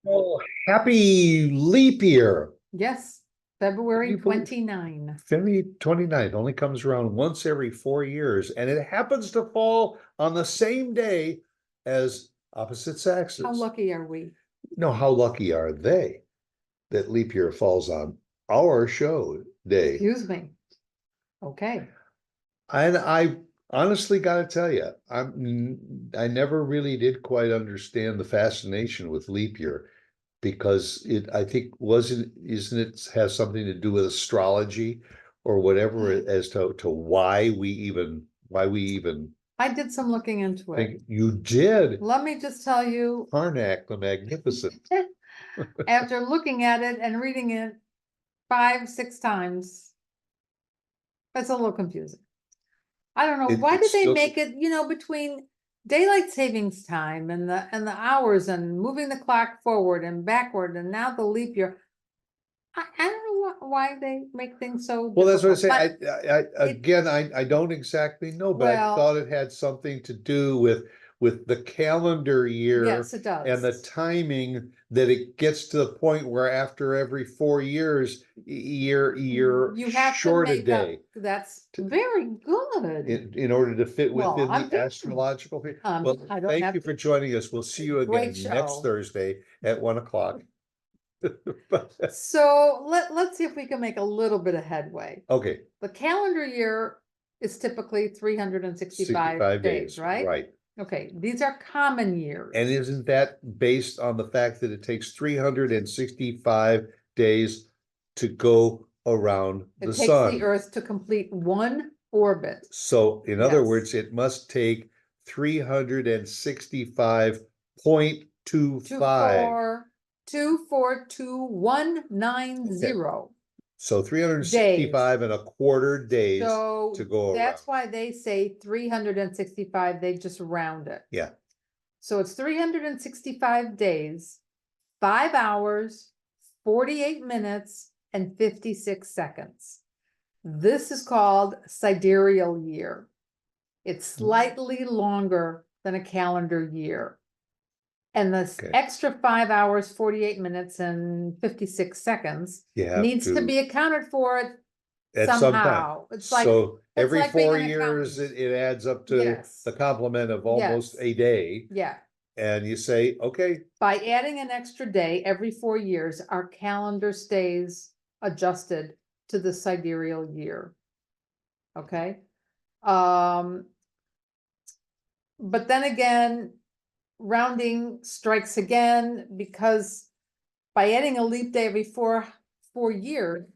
Oh, happy leap year. Yes, Can February you believe 29. February 29th only comes around once every 4 years, and it happens to fall on the same day as opposite How Saxes. lucky are we? No, how lucky are they that leap year falls on our show day? Excuse me. Okay. And I honestly got to tell you, I never really did quite understand the fascination with leap year because I think isn't it has something to do with astrology or whatever as to why we even I did some looking into it. think you did. Let me just tell you, Karnak the Magnificent. after looking at it and reading it 5, 6 times, it's a little confusing. I don't know, why did It's they still make it, between daylight savings time and the hours and moving the clock forward and backward and now the leap year? I don't know why they make things so well, that's what I difficult, say. I don't exactly know, but I well, thought it had something to do with the calendar year yes, it and the does. timing that it gets to the point where after every 4 years, You have to short a make up, day that's to, very good. in order to fit Well, within I'm the thinking, astrological period. Well, I don't thank have you to, for joining us. We'll see you again great next show. Thursday at 1 o'clock. So let's see if we can make a little bit of headway. Okay, The calendar year is typically 365 65 days, days, right? right. Okay, these are common years. And isn't that based on the fact that it takes 365 days to go around It the takes the sun? Earth to complete one orbit. So in other Yes. words, it must take 365.25. 2424190. So 365 and a quarter days So to go around. that's why they say 365, they just round it. Yeah. So it's 365 days, 5 hours, 48 minutes, and 56 seconds. This is called sidereal year. It's slightly longer than a calendar year. And this Okay. extra 5 hours, 48 minutes, and 56 seconds You have needs to be accounted for at some time. somehow. It's like, So every like being 4 an years, accountant. it adds up to Yes. the complement of almost Yes. a day. Yeah. And you say, okay, By adding an extra day every 4 years, our calendar stays adjusted to the sidereal year. Okay? But then again, rounding strikes again because by adding a leap day every four years,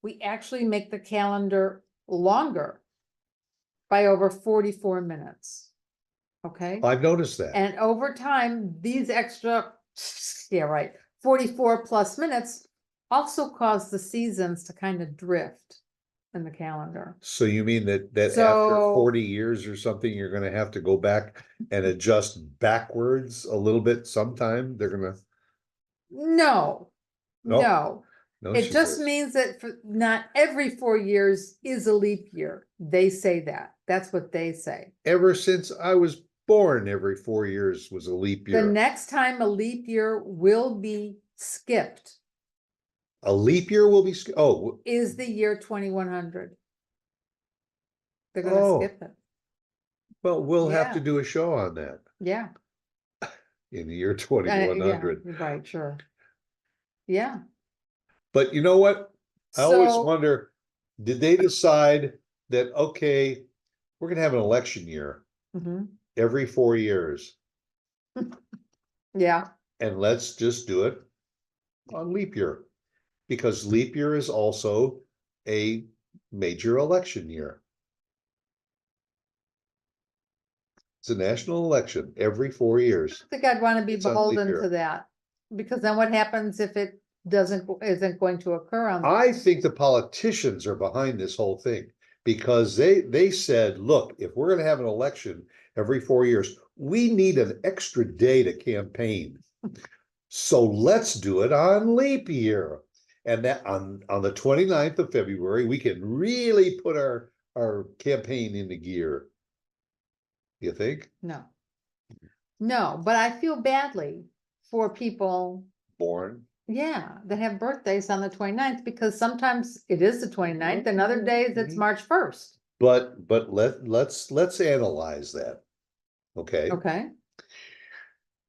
we actually make the calendar longer by over 44 minutes. Okay? I've noticed that. And over time, these extra, yeah, right, 44 plus minutes also cause the seasons to kind of drift in the calendar. So you mean that after 40 years or something, you're gonna have to go back and adjust backwards a little bit sometime? They're gonna, No, no, It she just says. means that not every 4 years is a leap year. They say that. That's what they say. Ever since I was born, every 4 years was a leap The year. next time a leap year will be skipped A leap year will be, is the year 2100. They're gonna oh, skip it. well, we'll have to Yeah. do a show on that Yeah. in the year Yeah, 2100. right, sure. Yeah. But you know what? I always So, wonder, did they decide that, okay, we're gonna have an election year mhm, every 4 years, yeah, and let's just do it on leap year? Because leap year is also a major election year. It's a national election every 4 years. I think I'd want to be It's on leap beholden year. to that. Because then what happens if it isn't going to occur on? I think the politicians are behind this whole thing because they said, look, if we're going to have an election every 4 years, we need an extra day to campaign. So let's do it on leap year. And that on the 29th of February, we can really put our campaign into gear. You think? No. No, but I feel badly for people born. Yeah, that have birthdays on the 29th, because sometimes it is the 29th, and other days it's March 1st. But let's analyze that. Okay, Okay.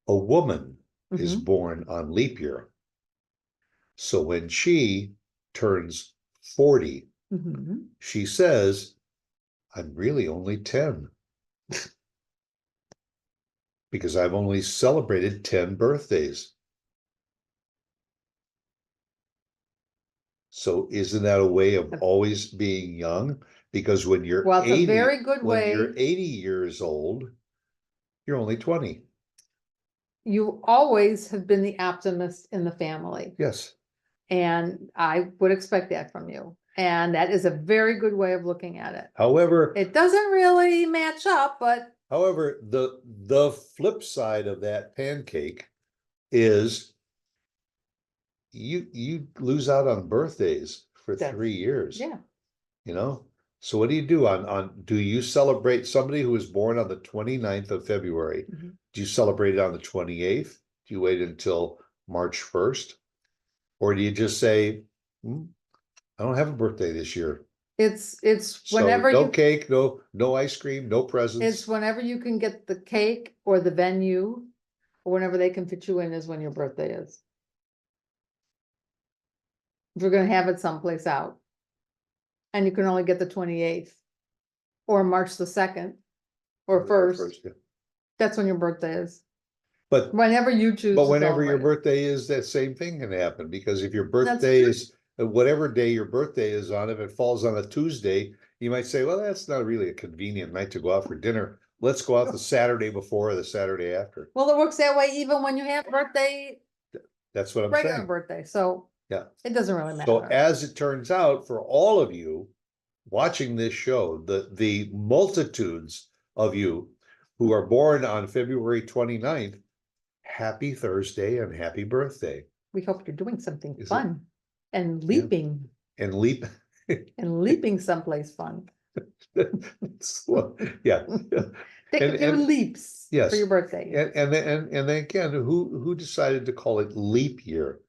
a woman is Mhm. born on leap year. So when she turns 40, Mhm. she says, I'm really only 10. Because I've only celebrated 10 birthdays. So isn't that a way of always being young? Because when you're Well, it's a 80, very good when you're way. 80 years old, you're only 20. You always have been the optimist in the family, Yes. and I would expect that from you. And that is a very good way of looking at it. However, It doesn't really match up, but the flip side of that pancake is you lose out on birthdays for That's- 3 years. yeah, You know? So what do you do do you celebrate somebody who was born on the 29th of February? Mhm. Do you celebrate it on the 28th? Do you wait until March 1st? Or do you just say, I don't have a birthday this year. it's So whenever no you, cake, no ice cream, no it's presents. whenever you can get the cake or the venue, or whenever they can fit you in is when your birthday is. If you're gonna have it someplace out. And you can only get the 28th. Or March the 2nd. Or first, Yeah. that's when your birthday is. But Whenever you choose But to whenever your celebrate it. birthday is, that same thing can happen, because if your That's birthday true. is, whatever day your birthday is on, if it falls on a Tuesday, you might say, well, that's not really a convenient night to go out for dinner. Let's go out the Saturday before or the Saturday after. Well, it works that way even when you have birthday, That's what I'm regular saying. birthday, so Yeah. it doesn't really So matter. as it turns out, for all of you watching this show, the multitudes of you who are born on February 29th, happy Thursday and happy birthday. We hope you're doing something Is it? fun and leaping And leap. and leaping someplace fun. Yeah. Take a few leaps for Yes. your birthday. And then again, who decided to call it leap year?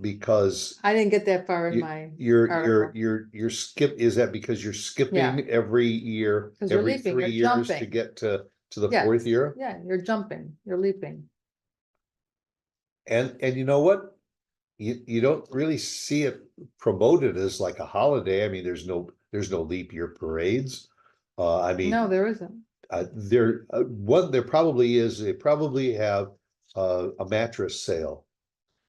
Because I didn't get that far in you, my you're article. skip, is that because you're skipping every year, 'Cause you're every leaping, 3 you're years to jumping. get to the Yeah. fourth year? Yeah, you're jumping, you're leaping. And you know what? You don't really see it promoted as like a holiday. I mean, there's no leap year parades. I mean, No, there isn't. there probably is, they probably have a mattress sale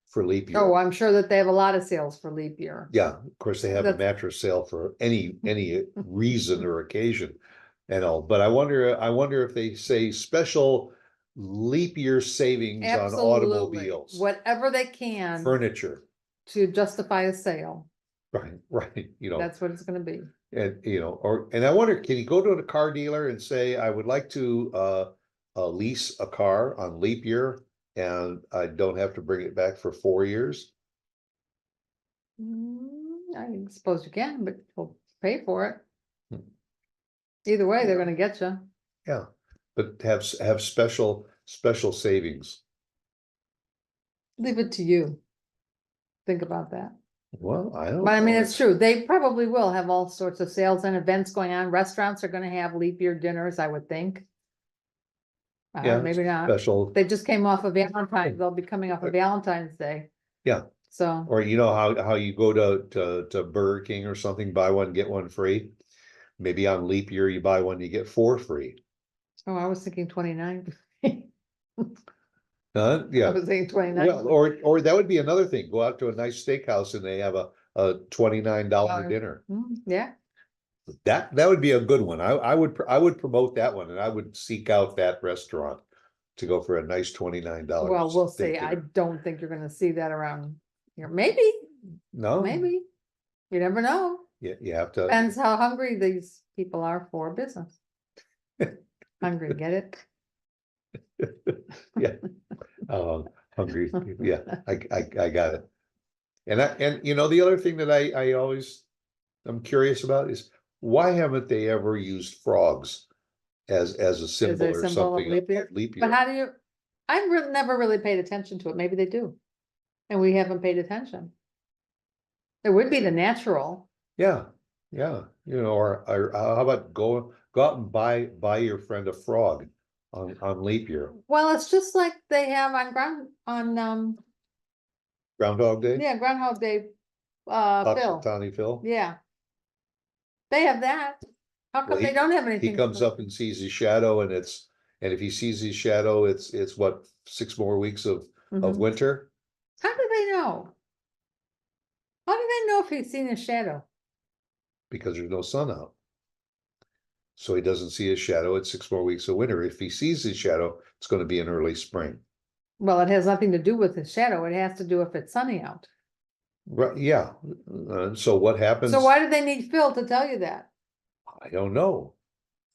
for leap Oh, year. I'm sure that they have a lot of sales for leap year. Yeah, of course, they have a That's- mattress sale for any reason or occasion and all, but I wonder if they say special leap year savings on Absolutely, automobiles, whatever they can furniture. to justify a sale. Right, That's what it's gonna be. and and I wonder, can you go to a car dealer and say, I would like to lease a car on leap year and I don't have to bring it back for 4 years? I suppose you can, but you'll pay for it. Hmm. Either way, they're gonna get you. Yeah, but have special savings. Leave it to you. Think about that. Well, I don't But I mean, know. it's true. They probably will have all sorts of sales and events going on. Restaurants are gonna have leap year dinners, I would think. Yeah, Maybe not. special, They just came off of Valentine's. They'll be coming off of Valentine's Day. yeah. So, Or you know how you go to Burger King or something, buy one, get one free? Maybe on leap year, you buy one, you get 4 free. oh, I was thinking 29. I Yeah. was thinking 29. Well, or that would be another thing. Go out to a nice steakhouse and they have a $29 dinner. Yeah, That would be a good one. I would promote that one, and I would seek out that restaurant to go for a nice $29. well, we'll steak see. I dinner. don't think you're gonna see that around here. Maybe, No, maybe. You never know. you have to. Depends how hungry these people are for business. Hungry, get it? Yeah. Hungry. Yeah, I got it. And the other thing that I'm curious about is, why haven't they ever used frogs as a symbol or symbol of something leap year? of leap But year? how do you, never really paid attention to it. Maybe they do. And we haven't paid attention. It would be the natural. Yeah, yeah, or how about go out and buy your friend a frog on leap year, Well, it's just like they have Groundhog Day, yeah, Groundhog Day, Phil. Tawny Phil. Yeah. They have that. How Well, come they don't have he anything? comes up and sees his shadow, and if he sees his shadow, it's what, 6 more weeks of Mhm. winter, How do they know? How do they know if he's seen a shadow? because there's no sun out. So he doesn't see his shadow. It's 6 more weeks of winter. If he sees his shadow, it's going to be in early spring. Well, it has nothing to do with the shadow. It has to do if it's sunny out. Right, yeah. So what happens? So why do they need Phil to tell you that? I don't know.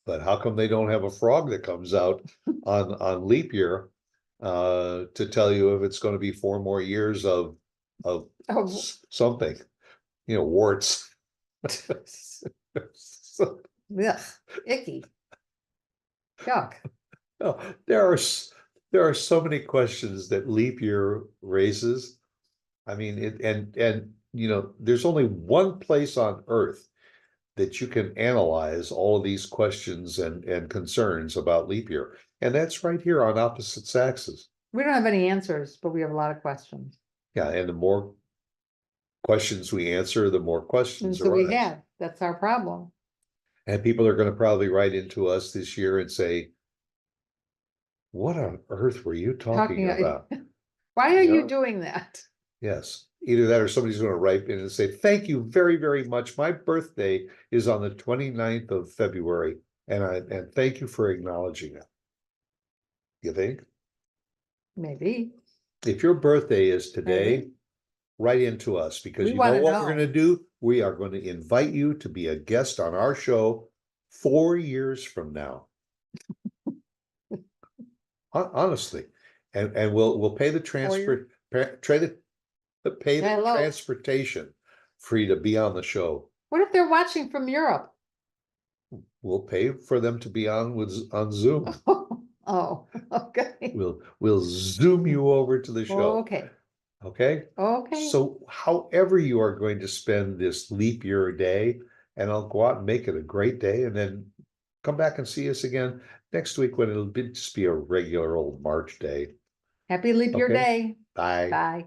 But how come they don't have a frog that comes out on leap year to tell you if it's going to be 4 more years of Oh, something, warts. ugh, icky. Yuck. No, there are so many questions that leap year raises. I mean, and there's only one place on Earth that you can analyze all of these questions and concerns about leap year, and that's right here on Opposite Saxes. We don't have any answers, but we have a lot of questions. Yeah, and the more questions we answer, the more And questions so we arise. have, that's our problem. And people are going to probably write into us this year and say, what on earth were you talking about? Why are You you know? doing that? Yes, either that or somebody's going to write in and say, thank you very, very much. My birthday is on the 29th of February, and thank you for acknowledging it. You think? Maybe. If your birthday is today, Maybe. write into us, because We you know wanna what know. we're going to do? We are going to invite you to be a guest on our show 4 years from now. Honestly, and we'll pay the Hello. transportation for you to be on the show. What if they're watching from Europe? We'll pay for them to be on Zoom. Oh, okay. We'll Zoom you over to the show. Okay. Okay? Okay. So however you are going to spend this leap year day, and I'll go out and make it a great day, and then come back and see us again next week when just be a regular old March day. Happy Leap Year Okay. Day. Bye. Bye.